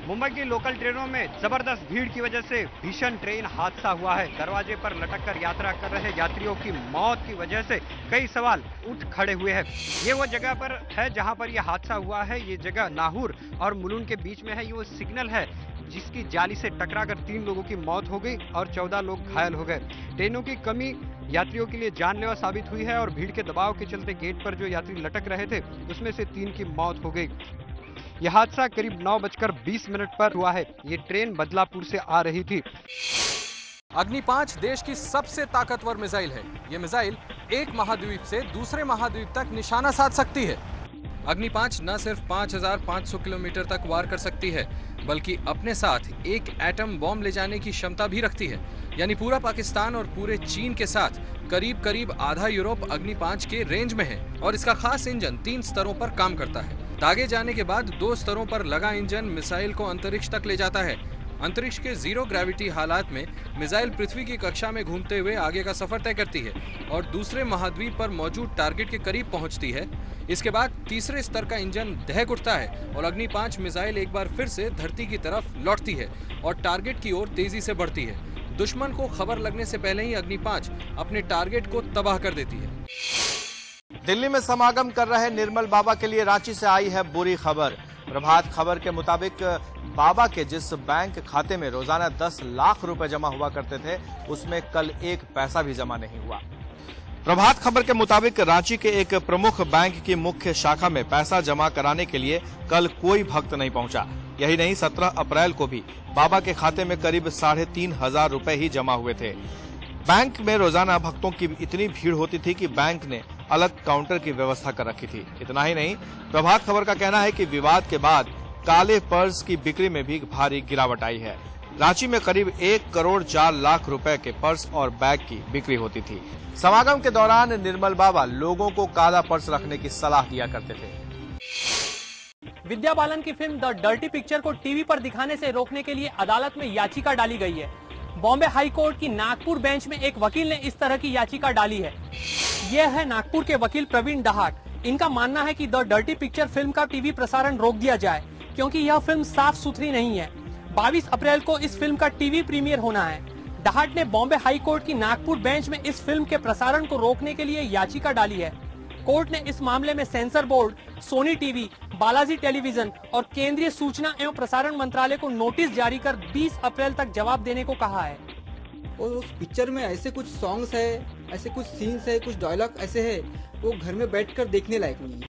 मुंबई की लोकल ट्रेनों में जबरदस्त भीड़ की वजह से भीषण ट्रेन हादसा हुआ है। दरवाजे पर लटककर यात्रा कर रहे यात्रियों की मौत की वजह से कई सवाल उठ खड़े हुए हैं। ये वो जगह पर है जहां पर यह हादसा हुआ है। ये जगह नाहूर और मुलुंड के बीच में है। ये वो सिग्नल है जिसकी जाली से टकराकर 3 लोगों की मौत हो गई और 14 लोग घायल हो गए। ट्रेनों की कमी यात्रियों के लिए जानलेवा साबित हुई है और भीड़ के दबाव के चलते गेट पर जो यात्री लटक रहे थे उसमें से 3 की मौत हो गई। यह हादसा करीब 9:20 पर हुआ है। ये ट्रेन बदलापुर से आ रही थी। अग्नि 5 देश की सबसे ताकतवर मिसाइल है। ये मिसाइल एक महाद्वीप से दूसरे महाद्वीप तक निशाना साध सकती है। अग्नि 5 न सिर्फ 5500 किलोमीटर तक वार कर सकती है, बल्कि अपने साथ एक एटम बॉम्ब ले जाने की क्षमता भी रखती है। यानी पूरा पाकिस्तान और पूरे चीन के साथ करीब करीब आधा यूरोप अग्नि 5 के रेंज में है। और इसका खास इंजन 3 स्तरों पर काम करता है। दागे जाने के बाद 2 स्तरों पर लगा इंजन मिसाइल को अंतरिक्ष तक ले जाता है। अंतरिक्ष के जीरो ग्रेविटी हालात में मिसाइल पृथ्वी की कक्षा में घूमते हुए आगे का सफर तय करती है और दूसरे महाद्वीप पर मौजूद टारगेट के करीब पहुंचती है। इसके बाद तीसरे स्तर का इंजन दहक उठता है और अग्नि 5 मिसाइल एक बार फिर से धरती की तरफ लौटती है और टारगेट की ओर तेजी से बढ़ती है। दुश्मन को खबर लगने से पहले ही अग्नि 5 अपने टारगेट को तबाह कर देती है। दिल्ली में समागम कर रहे निर्मल बाबा के लिए रांची से आई है बुरी खबर। प्रभात खबर के मुताबिक बाबा के जिस बैंक खाते में रोजाना 10 लाख रुपए जमा हुआ करते थे, उसमें कल 1 पैसा भी जमा नहीं हुआ। प्रभात खबर के मुताबिक रांची के एक प्रमुख बैंक की मुख्य शाखा में पैसा जमा कराने के लिए कल कोई भक्त नहीं पहुंचा। यही नहीं, 17 अप्रैल को भी बाबा के खाते में करीब 3,500 रुपए ही जमा हुए थे। बैंक में रोजाना भक्तों की इतनी भीड़ होती थी कि बैंक ने अलग काउंटर की व्यवस्था कर रखी थी। इतना ही नहीं, प्रभात खबर का कहना है कि विवाद के बाद काले पर्स की बिक्री में भी भारी गिरावट आई है। रांची में करीब 1 करोड़ 4 लाख रुपए के पर्स और बैग की बिक्री होती थी। समागम के दौरान निर्मल बाबा लोगों को काला पर्स रखने की सलाह दिया करते थे। विद्या बालन की फिल्म द डर्टी पिक्चर को टीवी पर दिखाने से रोकने के लिए अदालत में याचिका डाली गई है। बॉम्बे हाई कोर्ट की नागपुर बेंच में एक वकील ने इस तरह की याचिका डाली है। यह है नागपुर के वकील प्रवीण डहाट। इनका मानना है कि द डर्टी पिक्चर फिल्म का टीवी प्रसारण रोक दिया जाए क्योंकि यह फिल्म साफ सुथरी नहीं है। 22 अप्रैल को इस फिल्म का टीवी प्रीमियर होना है। डहाट ने बॉम्बे हाई कोर्ट की नागपुर बेंच में इस फिल्म के प्रसारण को रोकने के लिए याचिका डाली है। कोर्ट ने इस मामले में sensor board, Sony TV, Balaji television और केंद्रीय सूचना एवं प्रसारण मंत्रालय को नोटिस जारी कर 20 अप्रैल तक जवाब देने को कहा है। और उस पिक्चर में ऐसे कुछ सॉन्ग्स है, ऐसे कुछ सीन्स है, कुछ डायलॉग ऐसे है, वो घर में बैठकर देखने लायक नहीं है।